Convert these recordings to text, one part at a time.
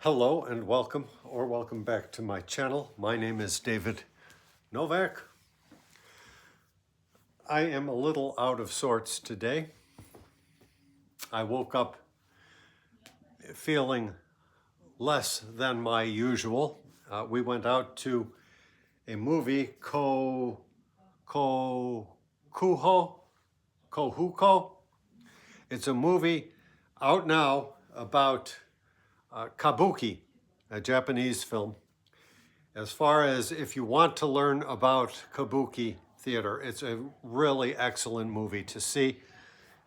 Hello and welcome back to my channel. My name is David Novak. I am a little out of sorts today. I woke up feeling less than my usual. We went out to a movie, Kohuko. It's a movie out now about kabuki, a Japanese film. As far as if you want to learn about kabuki theater, it's a really excellent movie to see.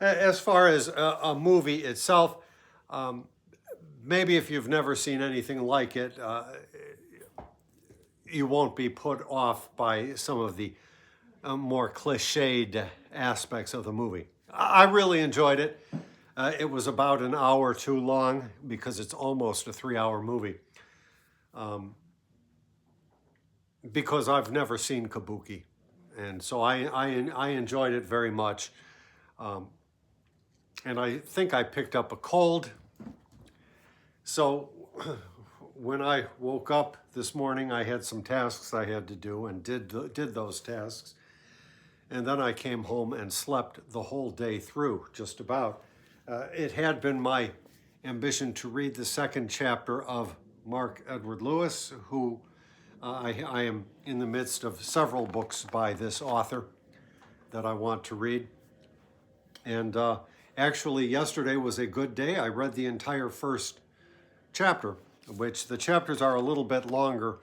As far as a movie itself, maybe if you've never seen anything like it, you won't be put off by some of the more cliched aspects of the movie. I really enjoyed it. It was about an hour too long because it's almost a 3-hour movie. Because I've never seen kabuki, and so I enjoyed it very much. And I think I picked up a cold. So when I woke up this morning, I had some tasks I had to do and did those tasks. And then I came home and slept the whole day through, just about. It had been my ambition to read the second chapter of Mark Edward Lewis, who I am in the midst of several books by this author that I want to read. And actually, yesterday was a good day. I read the entire first chapter, which the chapters are a little bit longer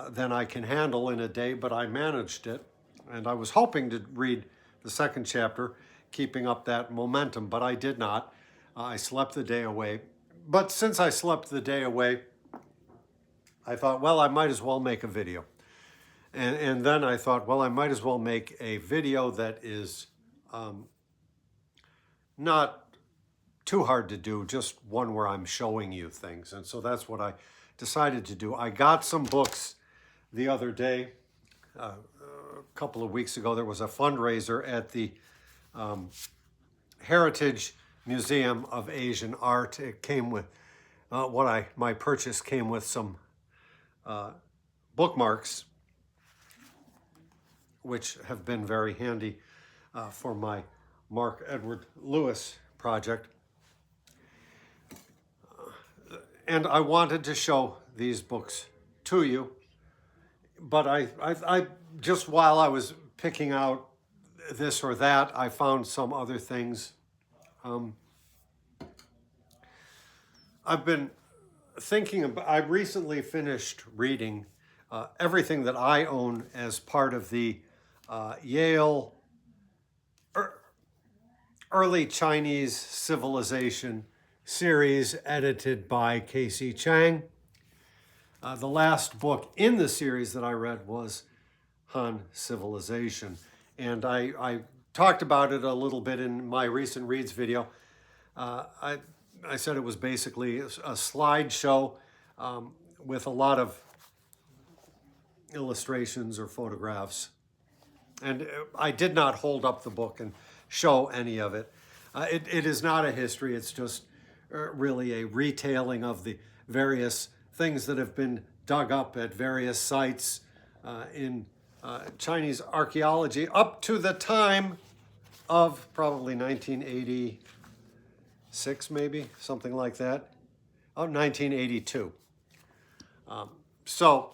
than I can handle in a day, but I managed it. And I was hoping to read the second chapter, keeping up that momentum, but I did not. I slept the day away. But since I slept the day away, I thought, well, I might as well make a video. And then I thought, well, I might as well make a video that is not too hard to do, just one where I'm showing you things. And so that's what I decided to do. I got some books the other day. A couple of weeks ago, there was a fundraiser at the Heritage Museum of Asian Art. It came with, my purchase came with some bookmarks, which have been very handy for my Mark Edward Lewis project. And I wanted to show these books to you, but I just while I was picking out this or that, I found some other things. I've been thinking about, I recently finished reading everything that I own as part of the Yale Early Chinese Civilization series edited by Casey Chang. The last book in the series that I read was Han Civilization. And I talked about it a little bit in my recent reads video. I said it was basically a slideshow with a lot of illustrations or photographs. And I did not hold up the book and show any of it. It is not a history, it's just really a retailing of the various things that have been dug up at various sites in Chinese archaeology up to the time of probably 1986, maybe, something like that. Oh, 1982. So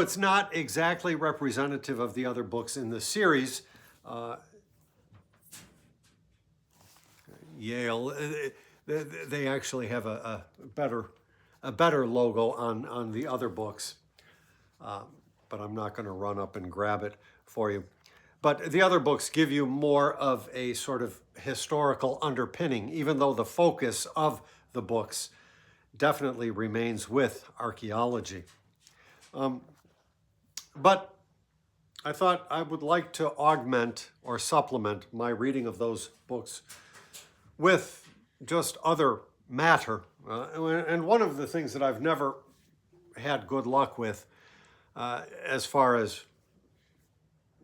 it's not exactly representative of the other books in the series. Yale, they actually have a better logo on the other books, but I'm not going to run up and grab it for you. But the other books give you more of a sort of historical underpinning, even though the focus of the books definitely remains with archaeology. But I thought I would like to augment or supplement my reading of those books with just other matter. And one of the things that I've never had good luck with as far as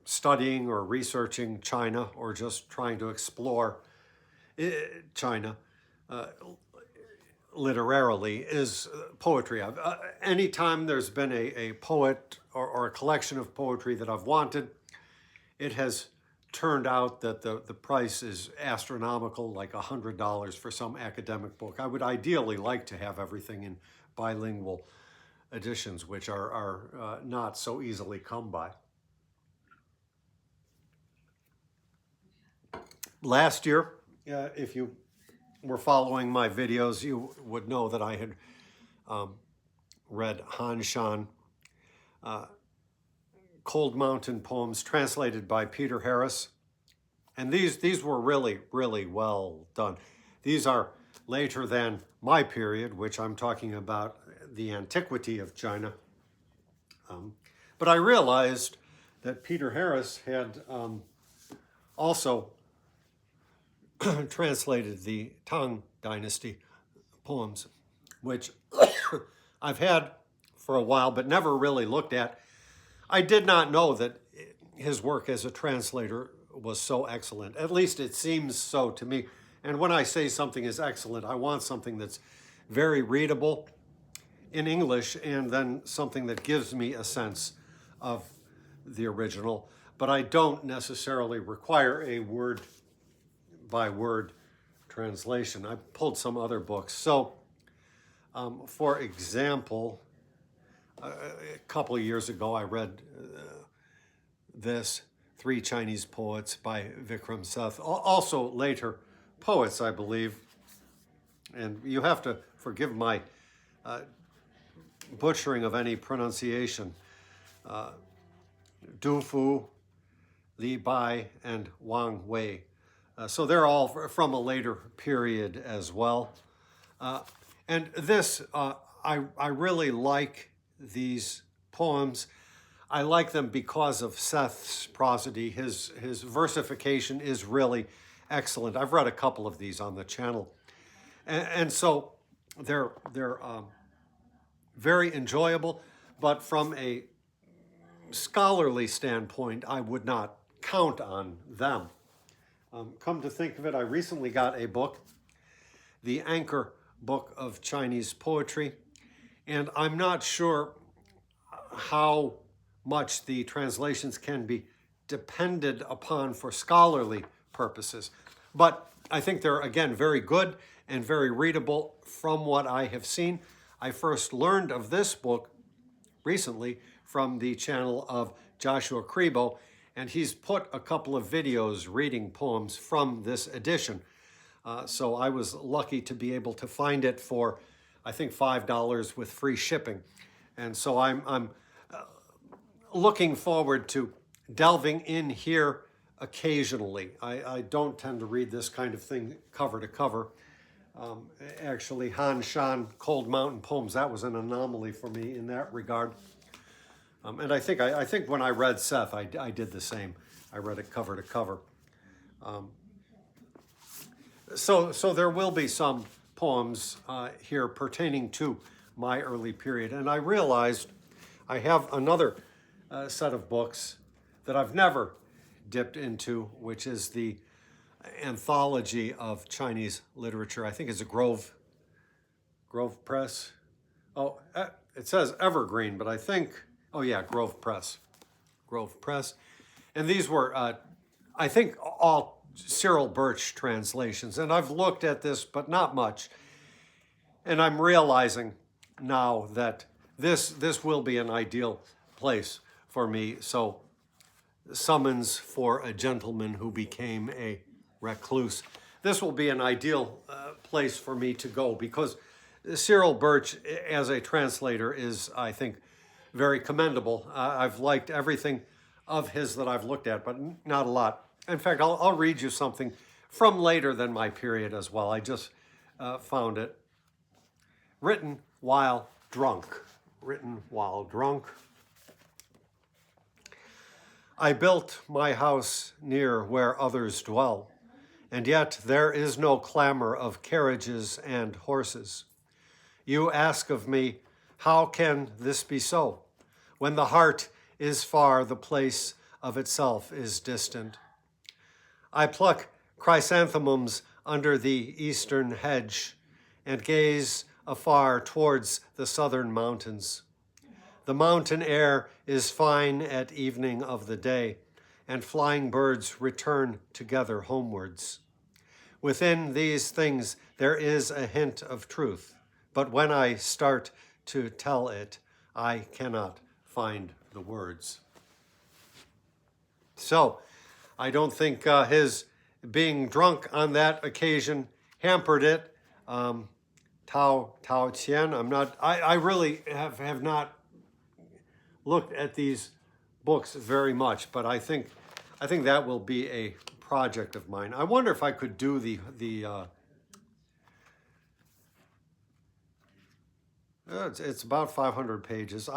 studying or researching China or just trying to explore China literarily is poetry. Anytime there's been a poet or a collection of poetry that I've wanted, it has turned out that the price is astronomical, like $100 for some academic book. I would ideally like to have everything in bilingual editions, which are not so easily come by. Last year, if you were following my videos, you would know that I had read Han Shan, Cold Mountain Poems, translated by Peter Harris. And these were really, really well done. These are later than my period, which I'm talking about the Antiquity of China. But I realized that Peter Harris had also translated the Tang Dynasty poems, which I've had for a while but never really looked at. I did not know that his work as a translator was so excellent. At least it seems so to me. And when I say something is excellent, I want something that's very readable in English and then something that gives me a sense of the original. But I don't necessarily require a word by word translation. I pulled some other books. So, for example, a couple of years ago, I read this, Three Chinese Poets by Vikram Seth. Also later poets, I believe. And you have to forgive my butchering of any pronunciation. Du Fu, Li Bai, and Wang Wei. So they're all from a later period as well. And this, I really like these poems. I like them because of Seth's prosody. His versification is really excellent. I've read a couple of these on the channel. And so they're very enjoyable, but from a scholarly standpoint, I would not count on them. Come to think of it, I recently got a book, the Anchor Book of Chinese Poetry, and I'm not sure how much the translations can be depended upon for scholarly purposes. But I think they're, again, very good and very readable from what I have seen. I first learned of this book recently from the channel of Joshua Crebo, and he's put a couple of videos reading poems from this edition. So I was lucky to be able to find it for, I think, $5 with free shipping. And so I'm looking forward to delving in here occasionally. I don't tend to read this kind of thing cover to cover. Actually, Han Shan, Cold Mountain Poems, that was an anomaly for me in that regard. And I think when I read Seth, I did the same. I read it cover to cover. So there will be some poems here pertaining to my early period. And I realized I have another set of books that I've never dipped into, which is the Anthology of Chinese Literature. I think it's a Grove Press. Oh, it says Evergreen, but I think, oh yeah, Grove Press. And these were, I think, all Cyril Birch translations. And I've looked at this, but not much. And I'm realizing now that this will be an ideal place for me. So, Summons for a Gentleman Who Became a Recluse. This will be an ideal place for me to go because Cyril Birch, as a translator, is, I think, very commendable. I've liked everything of his that I've looked at, but not a lot. In fact, I'll read you something from later than my period as well. I just found it. Written while drunk. I built my house near where others dwell, and yet there is no clamor of carriages and horses. You ask of me, how can this be so? When the heart is far, the place of itself is distant. I pluck chrysanthemums under the eastern hedge and gaze afar towards the southern mountains. The mountain air is fine at evening of the day, and flying birds return together homewards. Within these things there is a hint of truth, but when I start to tell it, I cannot find the words. So, I don't think his being drunk on that occasion hampered it. Tao Qian, I really have not looked at these books very much, but I think that will be a project of mine. I wonder if I could do it's about 500 pages.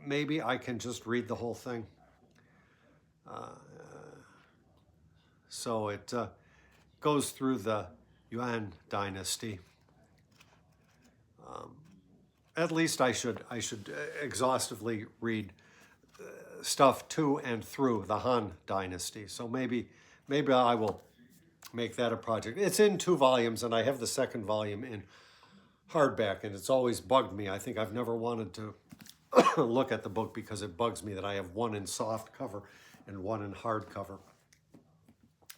Maybe I can just read the whole thing. So it goes through the Yuan dynasty. At least I should exhaustively read stuff to and through the Han dynasty. So maybe I will make that a project. It's in 2 volumes, and I have the second volume in hardback, and it's always bugged me. I think I've never wanted to look at the book because it bugs me that I have one in soft cover and one in hardcover.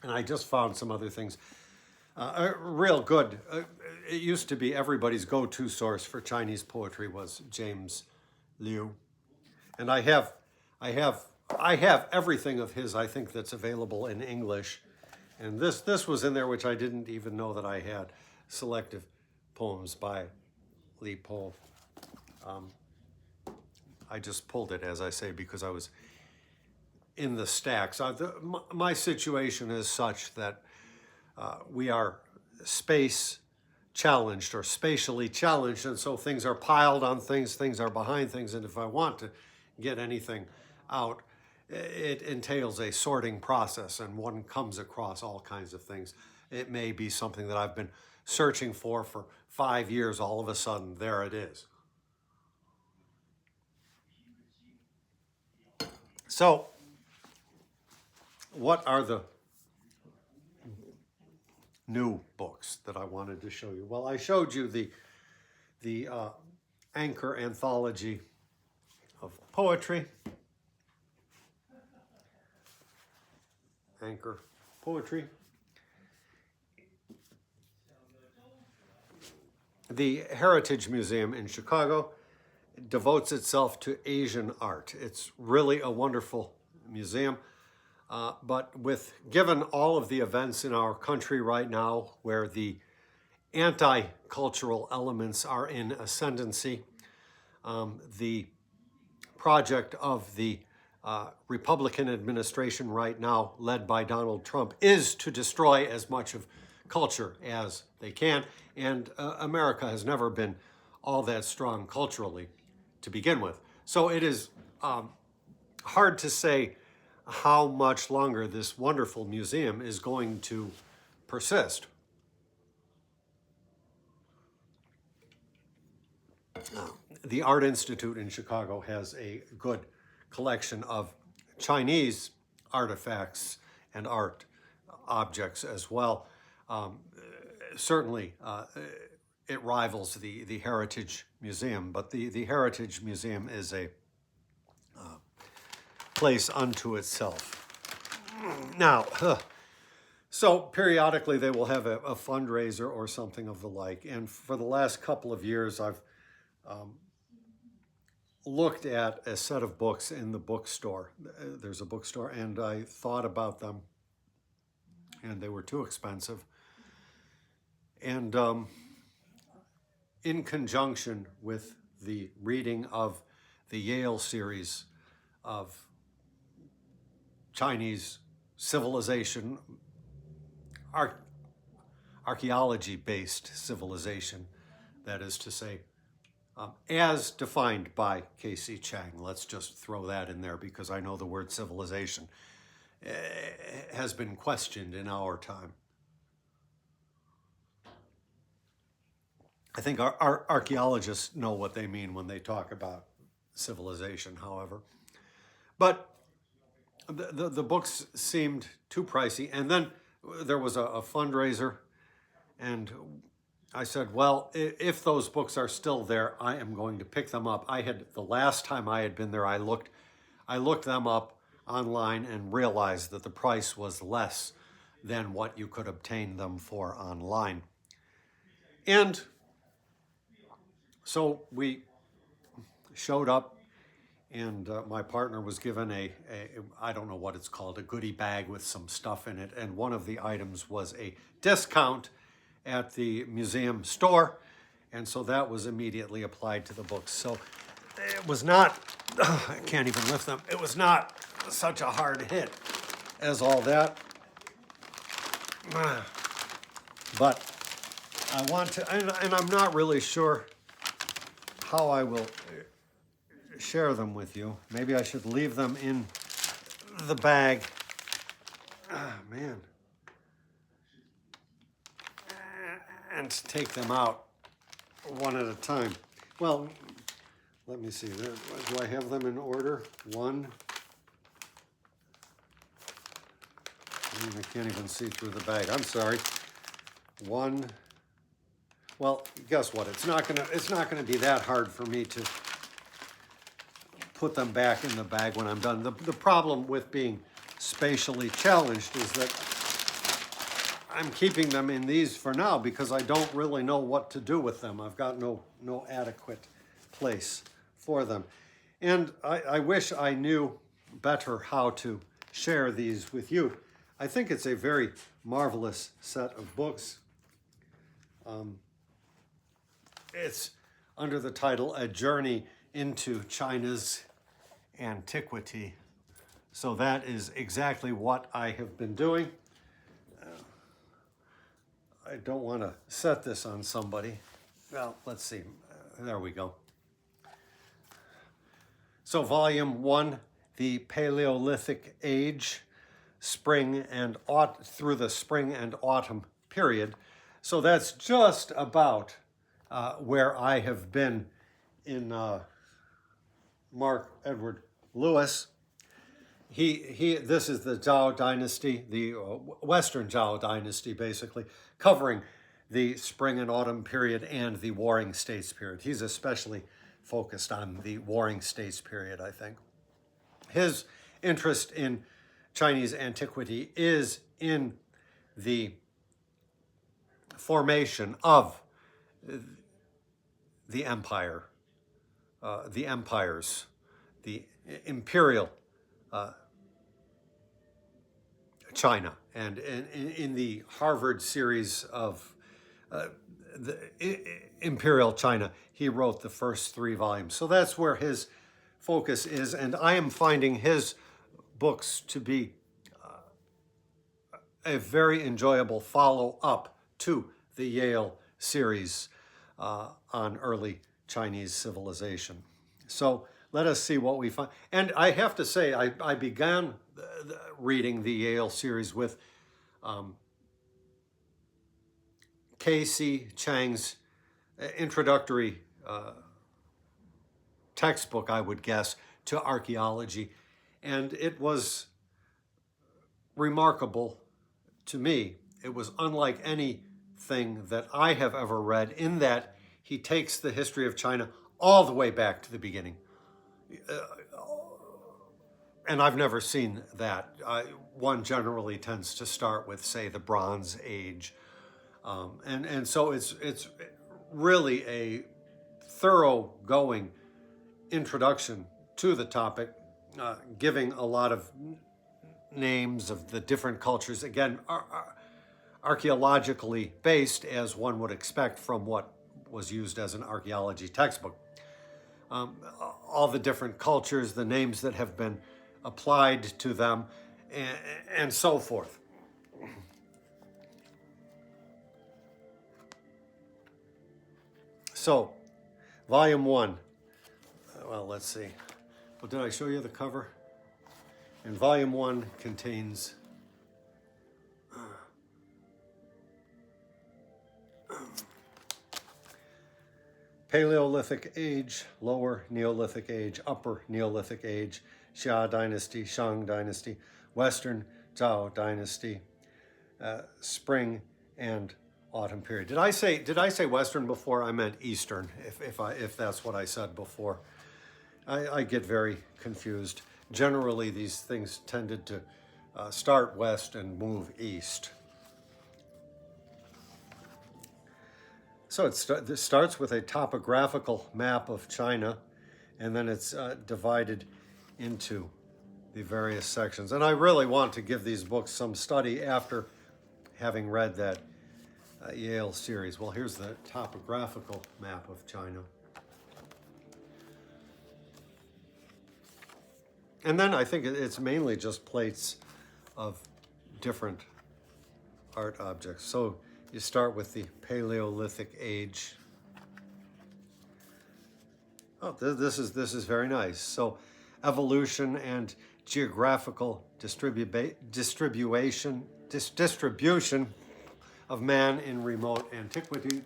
And I just found some other things real good. It used to be everybody's go-to source for Chinese poetry was James Liu, and I have everything of his. I think that's available in English, and this was in there, which I didn't even know that I had. Selective poems by Li Po. I just pulled it, as I say, because I was in the stacks. My situation is such that we are space challenged or spatially challenged, and so things are piled on things, things are behind things, and if I want to get anything out, it entails a sorting process, and one comes across all kinds of things. It may be something that I've been searching for 5 years, all of a sudden, there it is. So, what are the new books that I wanted to show you? Well, I showed you the Anchor Anthology of Poetry. Anchor Poetry. The Heritage Museum in Chicago devotes itself to Asian art. It's really a wonderful museum. But given all of the events in our country right now where the anti-cultural elements are in ascendancy, the project of the Republican administration right now, led by Donald Trump, is to destroy as much of culture as they can. And America has never been all that strong culturally to begin with. So it is hard to say how much longer this wonderful museum is going to persist. The Art Institute in Chicago has a good collection of Chinese artifacts and art objects as well. Certainly, it rivals the Heritage Museum, but the Heritage Museum is a place unto itself. Now, so periodically they will have a fundraiser or something of the like, and for the last couple of years I've looked at a set of books in the bookstore. There's a bookstore, and I thought about them, and they were too expensive. And in conjunction with the reading of the Yale series of Chinese civilization, archaeology-based civilization, that is to say, as defined by K.C. Chang. Let's just throw that in there because I know the word civilization has been questioned in our time. I think our archaeologists know what they mean when they talk about civilization, however. But the books seemed too pricey. And then there was a fundraiser, and I said, well, if those books are still there, I am going to pick them up. The last time I had been there, I looked them up online and realized that the price was less than what you could obtain them for online. And so we showed up, and my partner was given I don't know what it's called, a goodie bag with some stuff in it. And one of the items was a discount at the museum store. And so that was immediately applied to the books. So it was not, I can't even lift them. It was not such a hard hit as all that. But I want to, and I'm not really sure how I will share them with you. Maybe I should leave them in the bag. Man. And take them out one at a time. Well, let me see. Do I have them in order? One. I can't even see through the bag. I'm sorry. One. Well, guess what? It's not gonna be that hard for me to put them back in the bag when I'm done. The problem with being spatially challenged is that I'm keeping them in these for now because I don't really know what to do with them. I've got no adequate place for them. And I wish I knew better how to share these with you. I think it's a very marvelous set of books. It's under the title, A Journey into China's Antiquity. So that is exactly what I have been doing. I don't want to set this on somebody. Well, let's see. There we go. So volume 1, the Paleolithic Age, spring and through the spring and autumn period. So that's just about where I have been in Mark Edward Lewis. This is the Zhao dynasty, the Western Zhao dynasty, basically, covering the spring and autumn period and the Warring States period. He's especially focused on the Warring States period, I think. His interest in Chinese antiquity is in the formation of the empire, the empires, the imperial China. And in the Harvard series of the Imperial China, he wrote the first 3 volumes. So that's where his focus is. And I am finding his books to be a very enjoyable follow-up to the Yale series on early Chinese civilization. So let us see what we find. And I have to say, I began reading the Yale series with K.C. Chang's introductory textbook, I would guess, to archaeology. And it was remarkable to me. It was unlike anything that I have ever read, in that he takes the history of China all the way back to the beginning. And I've never seen that. One generally tends to start with, say, the Bronze Age. And so it's really a thoroughgoing introduction to the topic, giving a lot of names of the different cultures, again, archaeologically based, as one would expect from what was used as an archaeology textbook. All the different cultures, the names that have been applied to them, and so forth. So, volume 1. Well, let's see. Well, did I show you the cover? And volume 1 contains Paleolithic Age, Lower Neolithic Age, Upper Neolithic Age, Xia Dynasty, Shang Dynasty, Western Zhao Dynasty, spring and autumn period. Did I say Western before? I meant Eastern, if that's what I said before. I get very confused. Generally, these things tended to start west and move east. So it starts with a topographical map of China, and then it's divided into the various sections. And I really want to give these books some study after having read that Yale series. Well, here's the topographical map of China. And then I think it's mainly just plates of different art objects. So you start with the Paleolithic age. Oh, this is very nice. So evolution and geographical distribution of man in remote antiquity,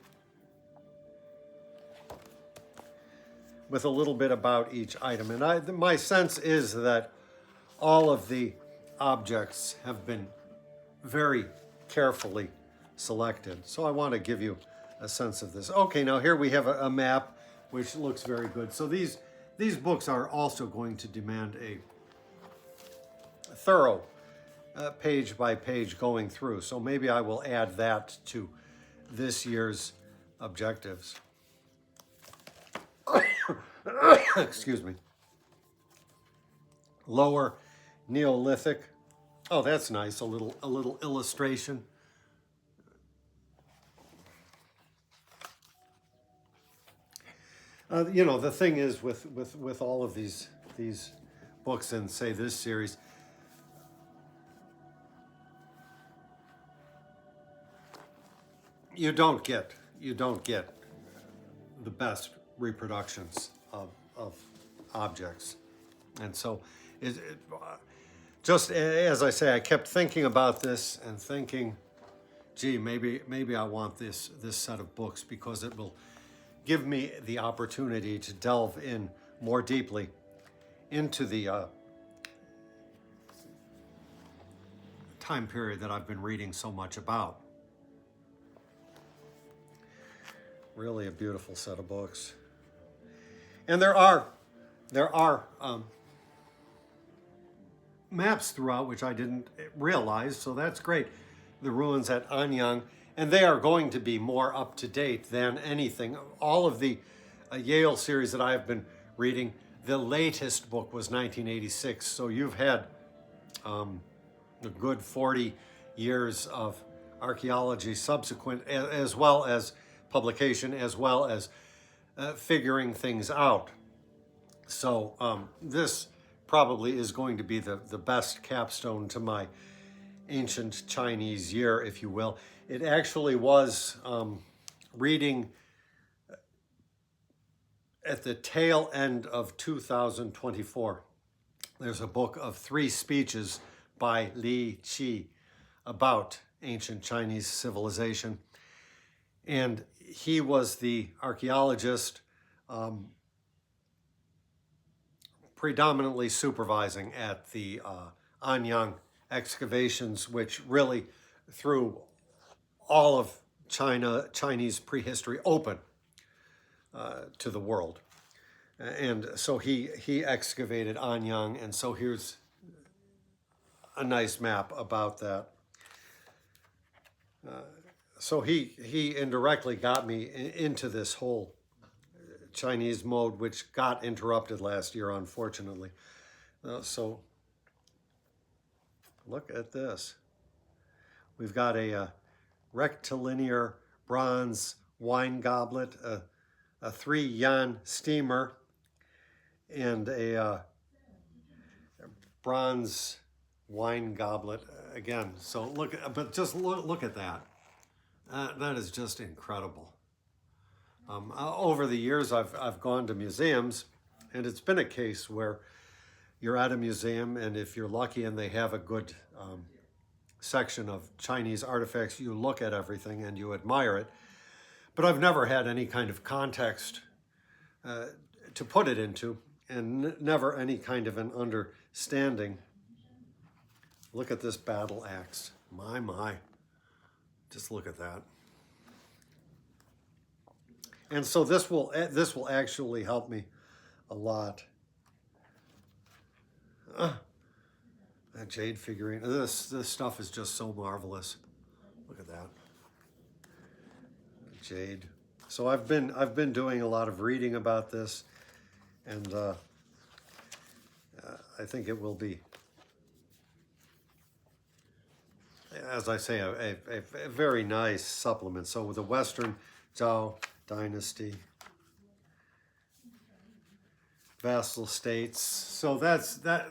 with a little bit about each item. And my sense is that all of the objects have been very carefully selected. So I want to give you a sense of this. Okay, now here we have a map which looks very good. So these books are also going to demand a thorough page by page going through. So maybe I will add that to this year's objectives. Excuse me. Lower Neolithic. Oh, that's nice. A little illustration. You know, the thing is with all of these books in, say, this series, you don't get the best reproductions of objects. And so just as I say, I kept thinking about this and thinking, gee, maybe I want this set of books, because it will give me the opportunity to delve in more deeply into the time period that I've been reading so much about. Really a beautiful set of books. And there are maps throughout, which I didn't realize, so that's great. The ruins at Anyang, and they are going to be more up to date than anything. All of the Yale series that I have been reading, the latest book was 1986, so you've had a good 40 years of archaeology subsequent, as well as publication, as well as figuring things out. So this probably is going to be the best capstone to my ancient Chinese year, if you will. It actually was reading at the tail end of 2024. There's a book of 3 speeches by Li Qi about ancient Chinese civilization. And he was the archaeologist predominantly supervising at the Anyang excavations, which really threw all of Chinese prehistory open to the world. And so he excavated Anyang, and so here's a nice map about that. So he indirectly got me into this whole Chinese mode, which got interrupted last year, unfortunately. So look at this. We've got a rectilinear bronze wine goblet, a 3-yuan steamer, and a bronze wine goblet again. So look at that. That is just incredible. Over the years, I've gone to museums, and it's been a case where you're at a museum, and if you're lucky and they have a good section of Chinese artifacts, you look at everything and you admire it. But I've never had any kind of context to put it into, and never any kind of an understanding. Look at this battle axe. My. Just look at that. And so this will actually help me a lot. That jade figurine. This stuff is just so marvelous. Look at that. Jade. So I've been doing a lot of reading about this, and I think it will be, as I say, a very nice supplement. So with the Western Zhou Dynasty, vassal states. So that's that.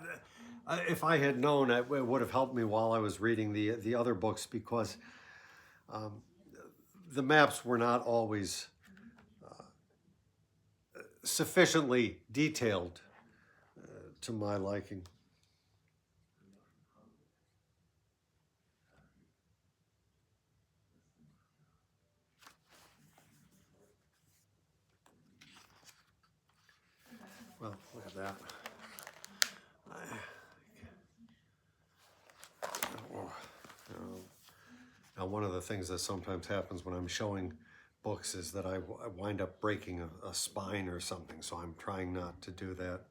If I had known, it would have helped me while I was reading the other books, because the maps were not always sufficiently detailed to my liking. Well, look at that. Now, one of the things that sometimes happens when I'm showing books is that I wind up breaking a spine or something, so I'm trying not to do that.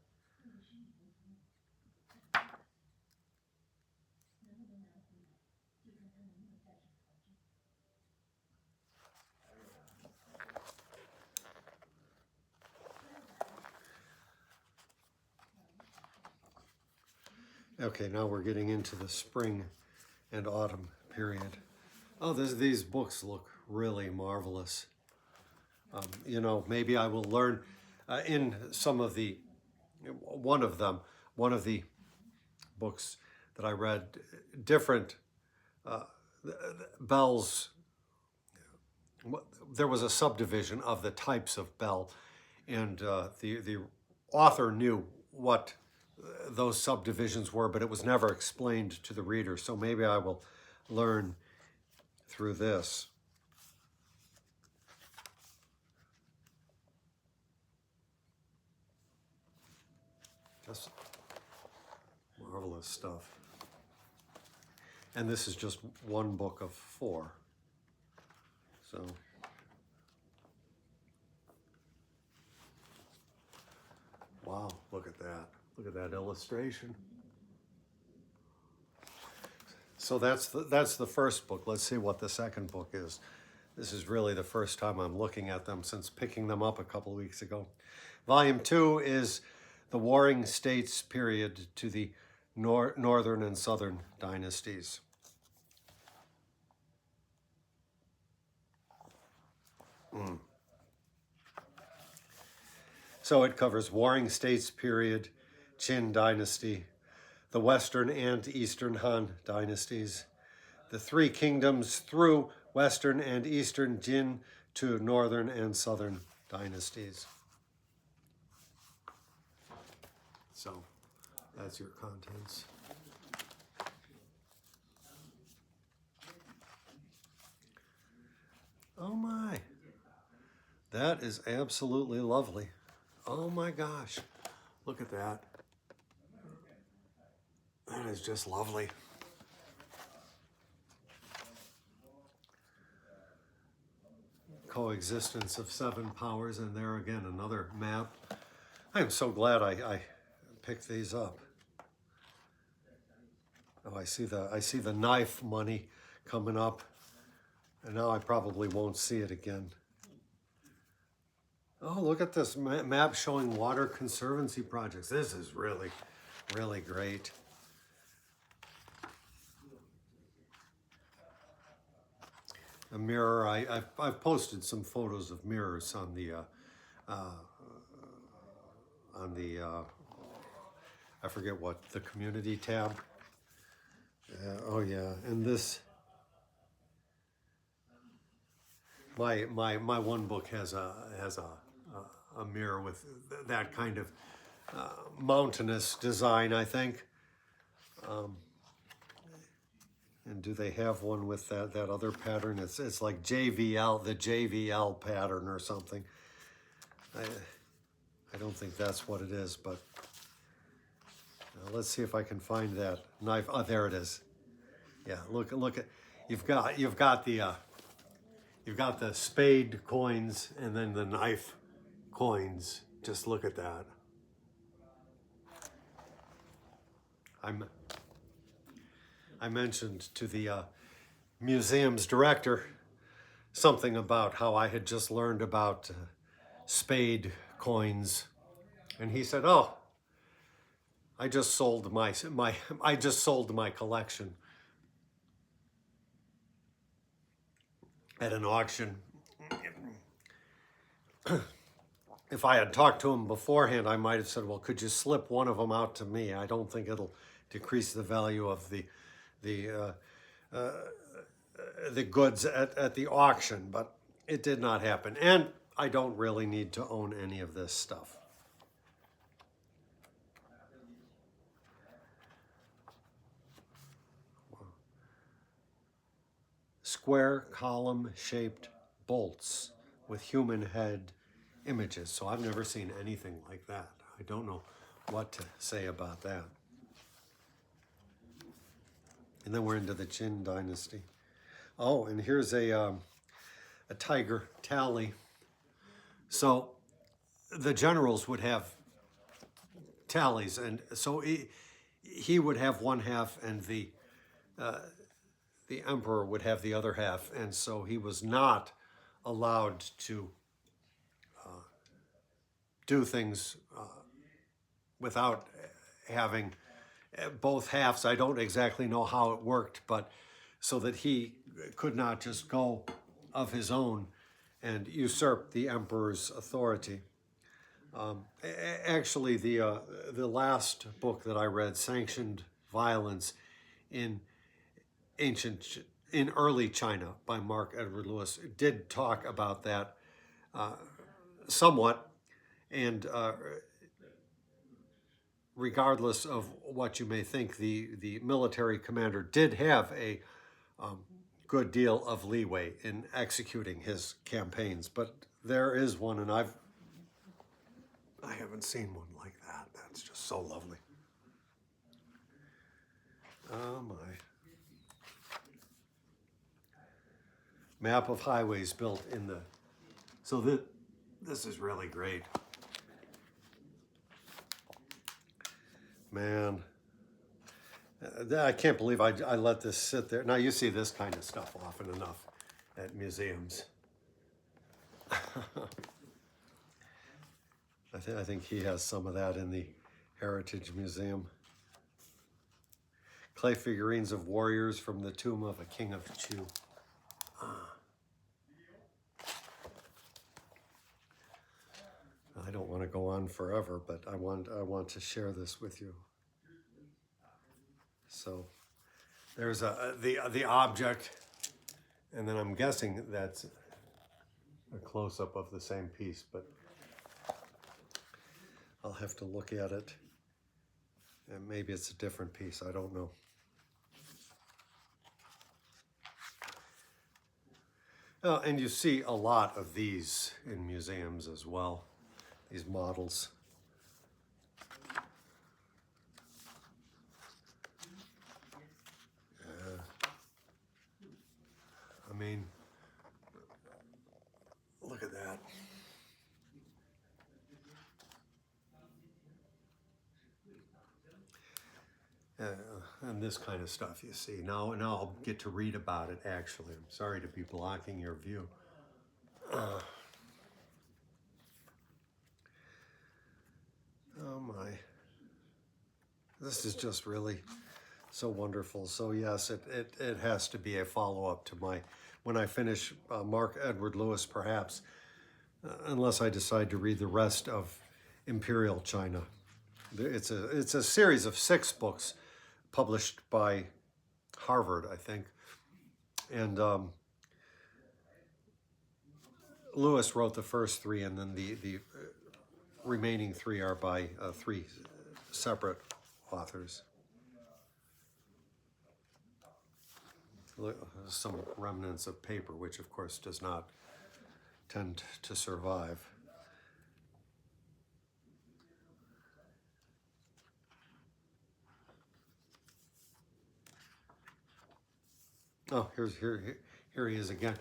Okay, now we're getting into the spring and autumn period. Oh, these books look really marvelous. You know, maybe I will learn in some of the, one of the books that I read, different bells. There was a subdivision of the types of bell, and the author knew what those subdivisions were, but it was never explained to the reader. So maybe I will learn through this. Just marvelous stuff. And this is just one book of 4. So wow, look at that. Look at that illustration. So that's the first book. Let's see what the second book is. This is really the first time I'm looking at them since picking them up a couple weeks ago. Volume 2 is the Warring States period to the northern and southern dynasties. So it covers Warring States period, Qin dynasty, the Western and Eastern Han dynasties, the 3 kingdoms through Western and Eastern Jin to Northern and Southern dynasties. So that's your contents. Oh my, that is absolutely lovely. Oh my gosh, look at that. That is just lovely. Coexistence of 7 powers, and there again another map. I am so glad I picked these up. Oh, I see the knife money coming up, and now I probably won't see it again. Oh, look at this map showing water conservancy projects. This is really, really great. A mirror. I've posted some photos of mirrors on the I forget what, the community tab. Oh yeah, and this. My one book has a mirror with that kind of mountainous design, I think. And do they have one with that other pattern? It's like JVL, the JVL pattern or something. I don't think that's what it is, but let's see if I can find that knife. Oh, there it is. Yeah, look at, you've got the spade coins and then the knife coins. Just look at that. I mentioned to the museum's director something about how I had just learned about spade coins, and he said, "Oh, I just sold my collection at an auction." If I had talked to him beforehand, I might have said, "Well, could you slip one of them out to me? I don't think it'll decrease the value of the goods at the auction," but it did not happen. And I don't really need to own any of this stuff. Square column shaped bolts with human head images. So I've never seen anything like that. I don't know what to say about that. And then we're into the Qin dynasty. Oh, and here's a tiger tally. So the generals would have tallies, and so he would have one half, and the emperor would have the other half, and so he was not allowed to do things without having both halves. I don't exactly know how it worked, but so that he could not just go of his own and usurp the emperor's authority. Actually, the last book that I read, Sanctioned Violence in Early China by Mark Edward Lewis, did talk about that somewhat, and regardless of what you may think, the military commander did have a good deal of leeway in executing his campaigns. But there is one, and I haven't seen one like that. That's just so lovely. Oh my. Map of highways built in the... So this is really great. Man, I can't believe I let this sit there. Now, you see this kind of stuff often enough at museums. I think he has some of that in the Heritage Museum. Clay figurines of warriors from the tomb of a king of Chu. I don't want to go on forever, but I want to share this with you. So there's the object, and then I'm guessing that's a close-up of the same piece, but I'll have to look at it. And maybe it's a different piece, I don't know. And you see a lot of these in museums as well, these models. I mean, look at that. And this kind of stuff you see. Now I'll get to read about it, actually. I'm sorry to be blocking your view. Oh my. This is just really so wonderful. So yes, it has to be a follow-up to when I finish Mark Edward Lewis, perhaps, unless I decide to read the rest of Imperial China. It's a series of 6 books published by Harvard, I think. And Lewis wrote the first 3, and then the remaining 3 are by 3 separate authors. Some remnants of paper, which of course does not tend to survive. Oh, here he is again,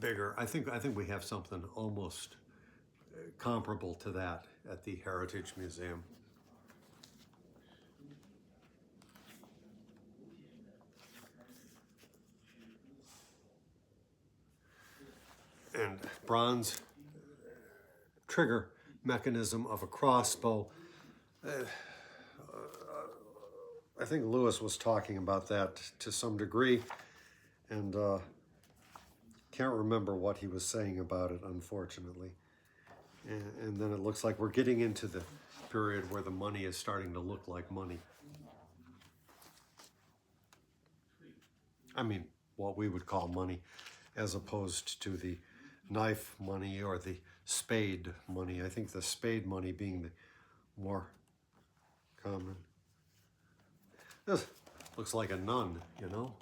bigger. I think we have something almost comparable to that at the Heritage Museum. And bronze trigger mechanism of a crossbow. I think Lewis was talking about that to some degree, and can't remember what he was saying about it, unfortunately. And then it looks like we're getting into the period where the money is starting to look like money. I mean, what we would call money, as opposed to the knife money or the spade money. I think the spade money being the more common. This looks like a nun, you know?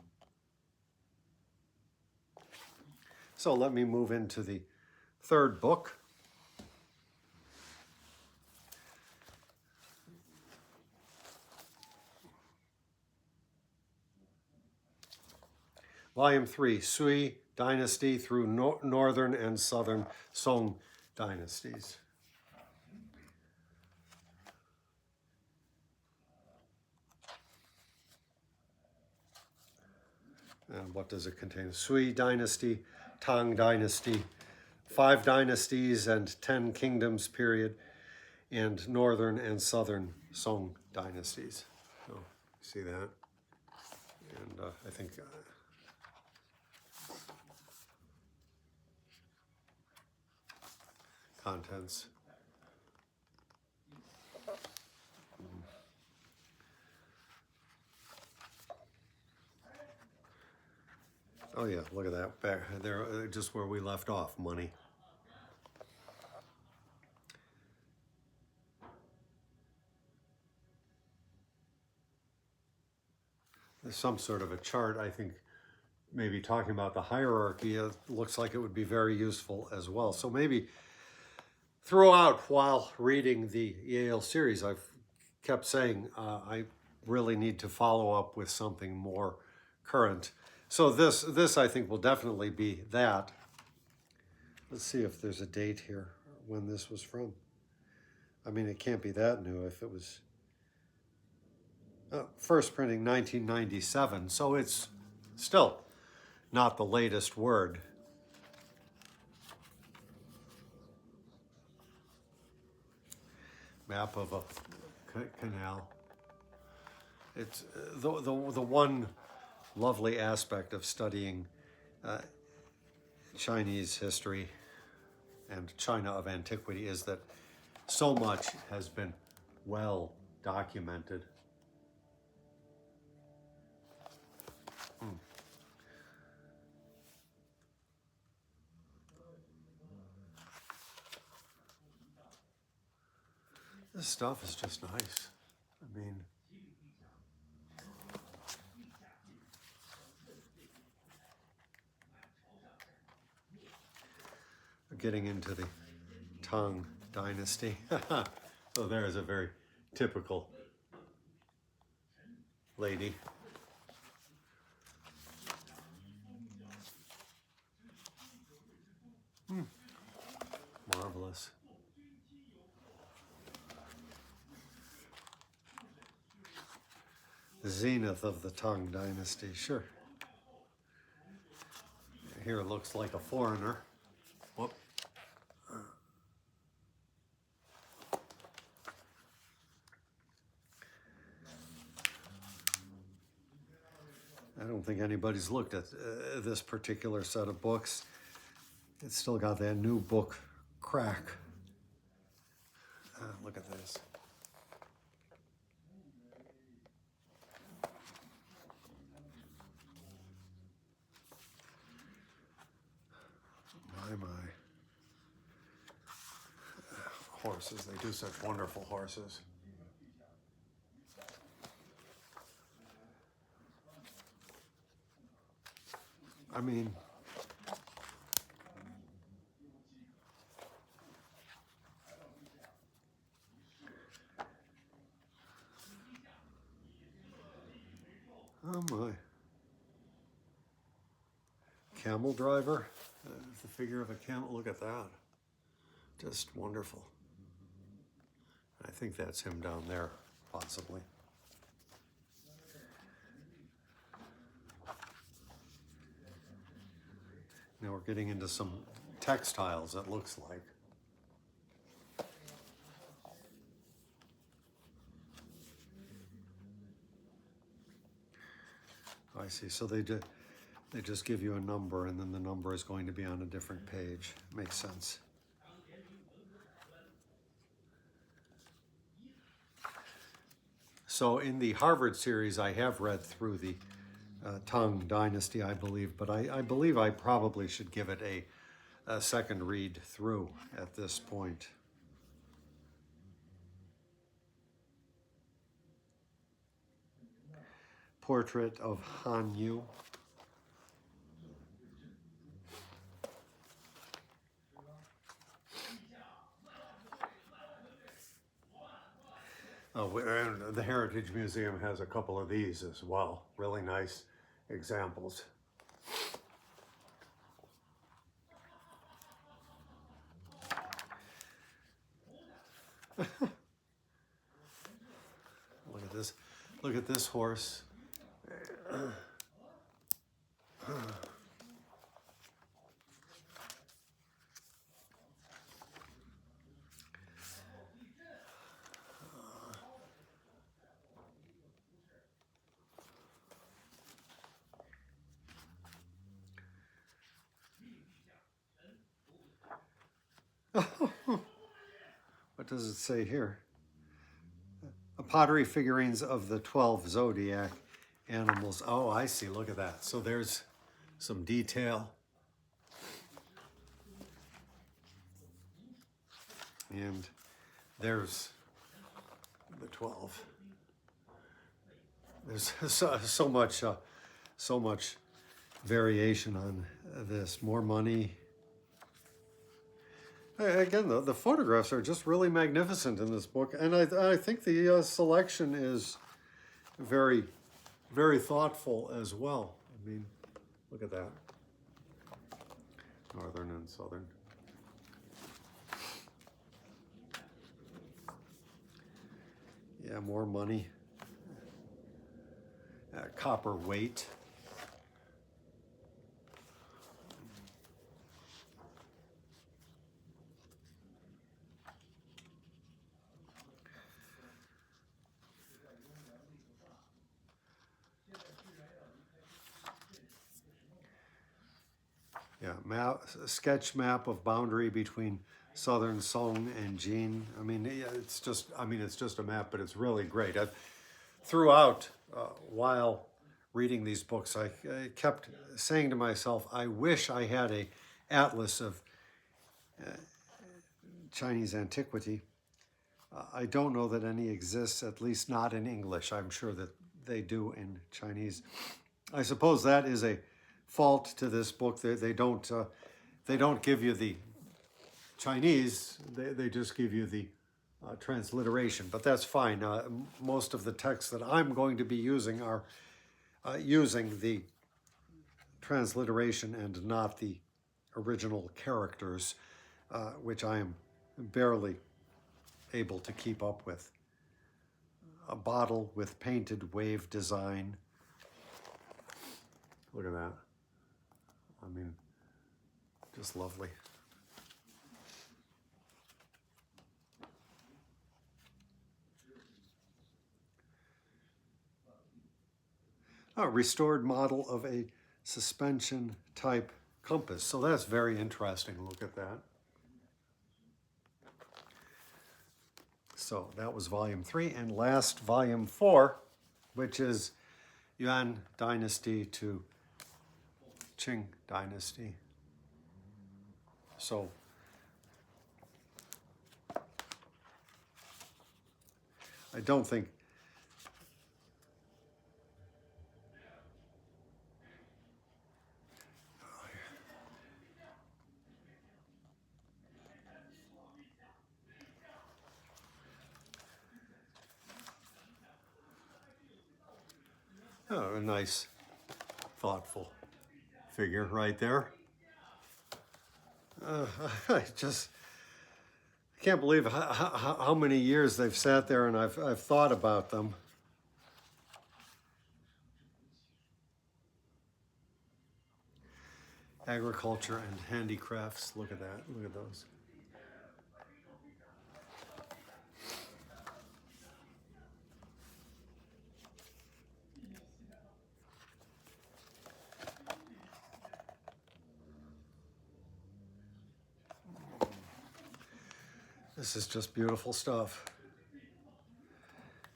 So let me move into the third book. Volume 3, Sui Dynasty through Northern and Southern Song Dynasties. And what does it contain? Sui Dynasty, Tang Dynasty, 5 dynasties and 10 kingdoms period, and Northern and Southern Song dynasties. So, see that? And I think contents. Oh yeah, look at that. Back there, just where we left off, money. There's some sort of a chart, I think, maybe talking about the hierarchy. It looks like it would be very useful as well. So maybe throughout, while reading the Yale series, I've kept saying I really need to follow up with something more current. So this I think will definitely be that. Let's see if there's a date here when this was from. I mean, it can't be that new if it was first printing 1997, so it's still not the latest word. Map of a canal. It's the one lovely aspect of studying Chinese history and China of antiquity is that so much has been well documented. This stuff is just nice. I mean, getting into the Tang Dynasty. So there's a very typical lady. Marvelous. The zenith of the Tang Dynasty, sure. Here it looks like a foreigner. Whoop. I don't think anybody's looked at this particular set of books. It's still got that new book crack. Look at this. My. Horses, they do such wonderful horses. I mean, oh my. camel driver. The figure of a camel. Look at that. Just wonderful. I think that's him down there, possibly. Now we're getting into some textiles, it looks like. I see. So they just give you a number, and then the number is going to be on a different page. Makes sense. So in the Harvard series, I have read through the Tang Dynasty, I believe, but I believe I probably should give it a second read through at this point. Portrait of Han Yu. Oh, and the Heritage Museum has a couple of these as well. Really nice examples. Look at this. Look at this horse. What does it say here? Pottery figurines of the 12 zodiac animals. Oh, I see. Look at that. So there's some detail. And there's the 12. There's so much variation on this. More money. Again, the photographs are just really magnificent in this book, and I think the selection is very, very thoughtful as well. I mean, look at that. Northern and southern. Yeah, more money. Copper weight. Yeah, sketch map of boundary between southern Song and Jin. I mean, it's just a map, but it's really great. Throughout, while reading these books, I kept saying to myself, I wish I had a atlas of Chinese antiquity. I don't know that any exists, at least not in English. I'm sure that they do in Chinese. I suppose that is a fault to this book. They don't give you the Chinese. They just give you the transliteration, but that's fine. Most of the texts that I'm going to be using are using the transliteration and not the original characters, which I am barely able to keep up with. A bottle with painted wave design. Look at that. I mean, just lovely. A restored model of a suspension type compass. So that's very interesting. Look at that. So that was volume 3, and last volume 4, which is Yuan Dynasty to Qing Dynasty. So I don't think a nice, thoughtful figure right there. I can't believe how many years they've sat there and I've thought about them. Agriculture and handicrafts. Look at that. Look at those. This is just beautiful stuff.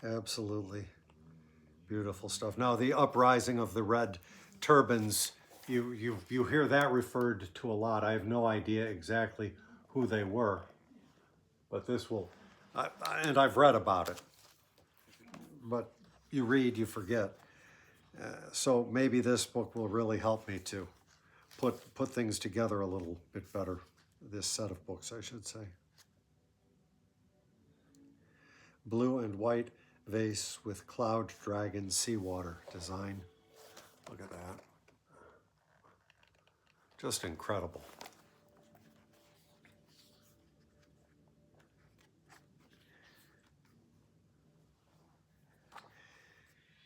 Absolutely beautiful stuff. Now, the uprising of the red turbans, you hear that referred to a lot. I have no idea exactly who they were, but this will, and I've read about it, but you read, you forget. So maybe this book will really help me to put things together a little bit better. This set of books, I should say. Blue and white vase with cloud dragon seawater design. Look at that. Just incredible.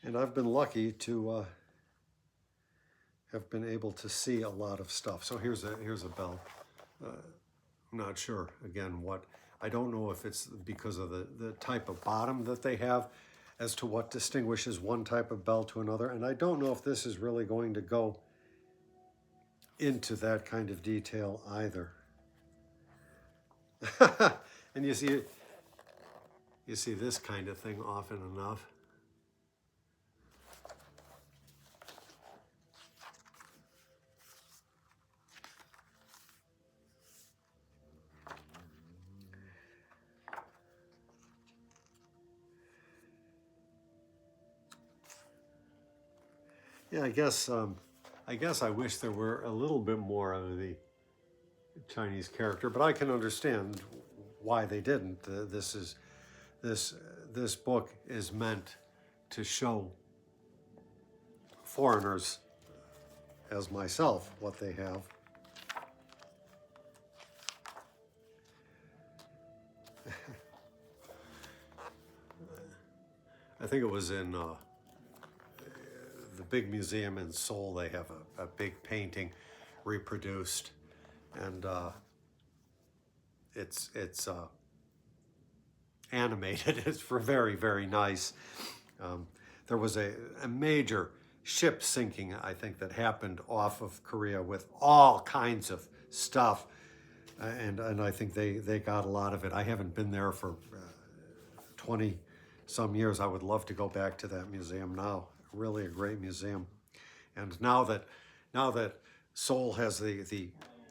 And I've been lucky to have been able to see a lot of stuff. So here's a bell. I'm not sure, again, what. I don't know if it's because of the type of bottom that they have as to what distinguishes one type of bell to another. And I don't know if this is really going to go into that kind of detail either. And you see this kind of thing often enough. Yeah, I guess I wish there were a little bit more of the Chinese character, but I can understand why they didn't. This book is meant to show foreigners, as myself, what they have. I think it was in the big museum in Seoul. They have a big painting reproduced, and it's animated. It's very, very nice. There was a major ship sinking, I think, that happened off of Korea with all kinds of stuff, and I think they got a lot of it. I haven't been there for 20 some years. I would love to go back to that museum now. Really a great museum. And now that Seoul has the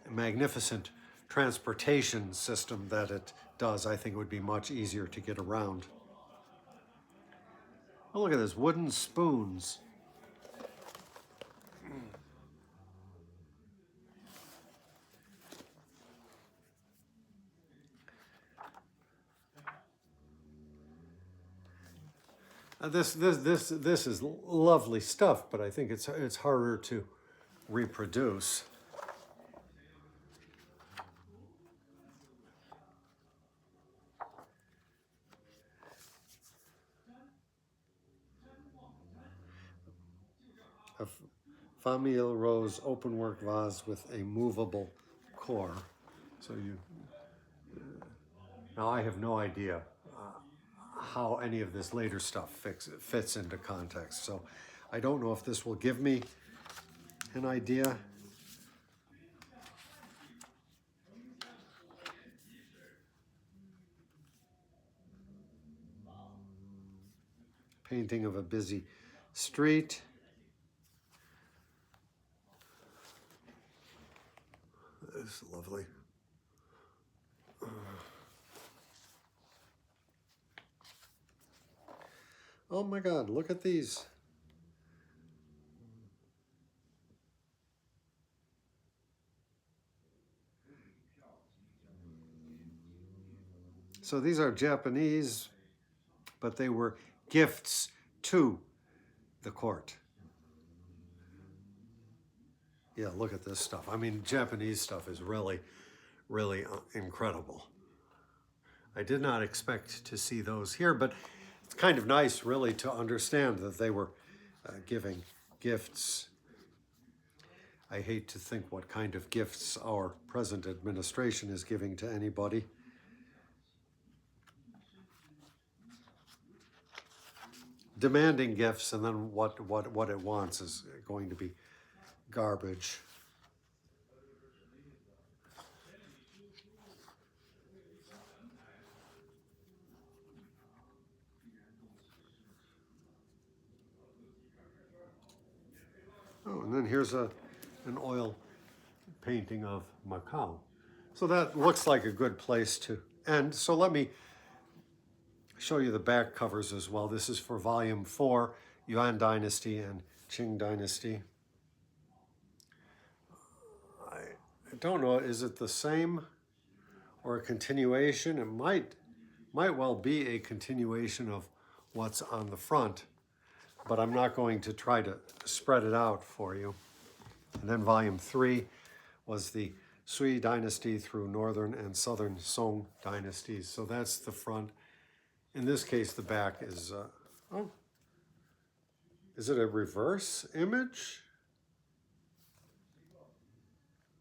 magnificent transportation system that it does, I think it would be much easier to get around. Oh, look at this, wooden spoons. This is lovely stuff, but I think it's harder to reproduce. A Famille Rose openwork vase with a movable core. So now I have no idea how any of this later stuff fits into context. So I don't know if this will give me an idea. Painting of a busy street. This is lovely. Oh my God, look at these. So these are Japanese, but they were gifts to the court. Yeah, look at this stuff. I mean, Japanese stuff is really, really incredible. I did not expect to see those here, but it's kind of nice, really, to understand that they were giving gifts. I hate to think what kind of gifts our present administration is giving to anybody. Demanding gifts, and then what it wants is going to be garbage. Oh, and then here's an oil painting of Macau. So that looks like a good place to end. So let me show you the back covers as well. This is for volume 4, Yuan Dynasty and Qing Dynasty. I don't know, is it the same or a continuation? It might well be a continuation of what's on the front, but I'm not going to try to spread it out for you. And then volume 3 was the Sui Dynasty through Northern and Southern Song dynasties. So that's the front. In this case, the back is, oh, is it a reverse image?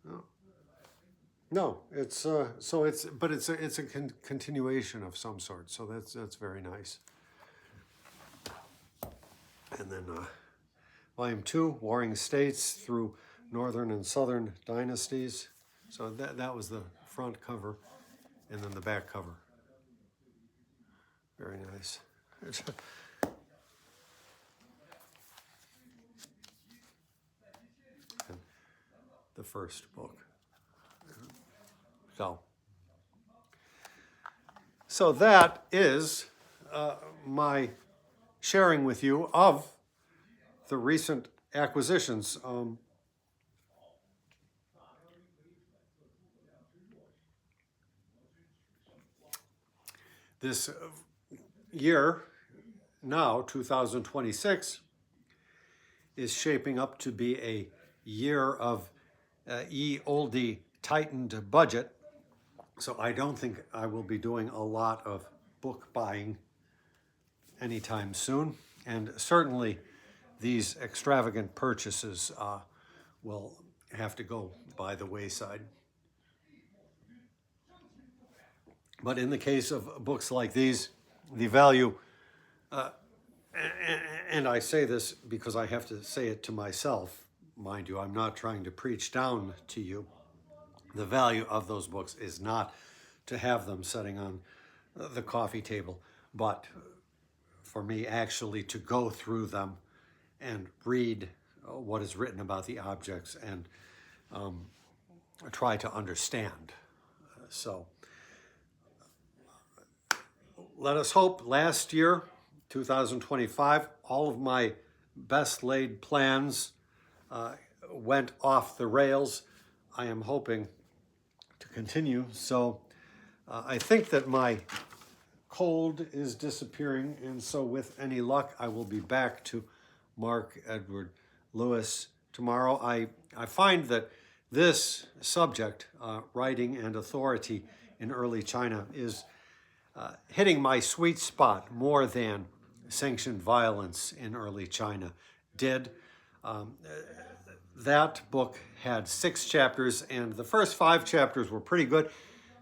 Oh. No, it's, so it's, but it's a continuation of some sort. So that's very nice. And then volume 2, Warring States through Northern and Southern dynasties. So that was the front cover, and then the back cover. Very nice. And the first book. So that is my sharing with you of the recent acquisitions. This year, now 2026, is shaping up to be a year of ye olde tightened budget. So I don't think I will be doing a lot of book buying anytime soon. And certainly these extravagant purchases will have to go by the wayside. But in the case of books like these, the value, and I say this because I have to say it to myself, mind you, I'm not trying to preach down to you. The value of those books is not to have them sitting on the coffee table, but for me actually to go through them and read what is written about the objects and try to understand. So let us hope last year, 2025, all of my best laid plans went off the rails. I am hoping to continue. So I think that my cold is disappearing, and so with any luck, I will be back to Mark Edward Lewis tomorrow. I find that this subject, writing and authority in early China, is hitting my sweet spot more than sanctioned violence in early China did. That book had 6 chapters, and the first 5 chapters were pretty good,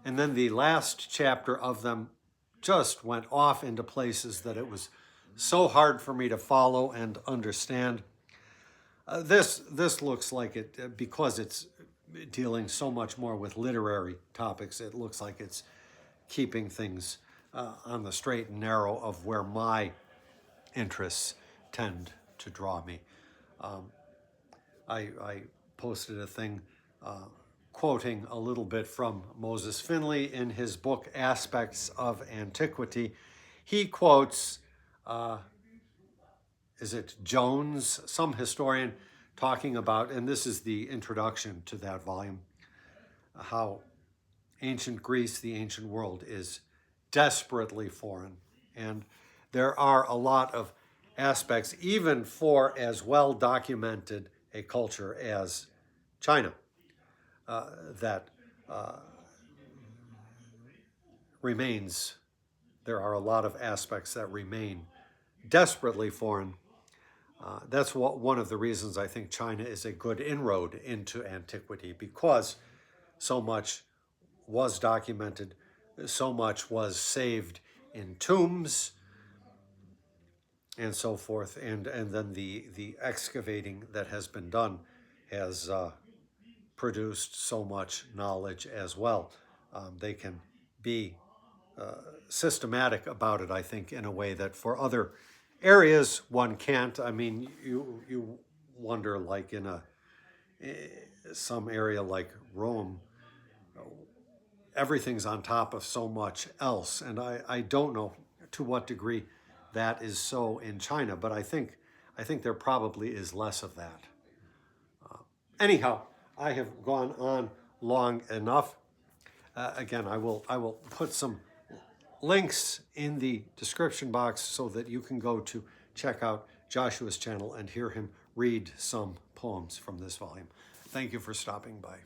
and then the last chapter of them just went off into places that it was so hard for me to follow and understand. This looks like it, because it's dealing so much more with literary topics, it looks like it's keeping things on the straight and narrow of where my interests tend to draw me. I posted a thing quoting a little bit from Moses Finley in his book Aspects of Antiquity. He quotes, is it Jones, some historian, talking about, and this is the introduction to that volume, how ancient Greece, the ancient world, is desperately foreign. And there are a lot of aspects, even for as well documented a culture as China that remains. There are a lot of aspects that remain desperately foreign. That's one of the reasons I think China is a good inroad into antiquity, because so much was documented, so much was saved in tombs and so forth, and then the excavating that has been done has produced so much knowledge as well. They can be systematic about it, I think, in a way that for other areas one can't. I mean, you wonder, like in some area like Rome, everything's on top of so much else, and I don't know to what degree that is so in China, but I think there probably is less of that. Anyhow, I have gone on long enough. Again, I will put some links in the description box so that you can go to check out Joshua's channel and hear him read some poems from this volume. Thank you for stopping by.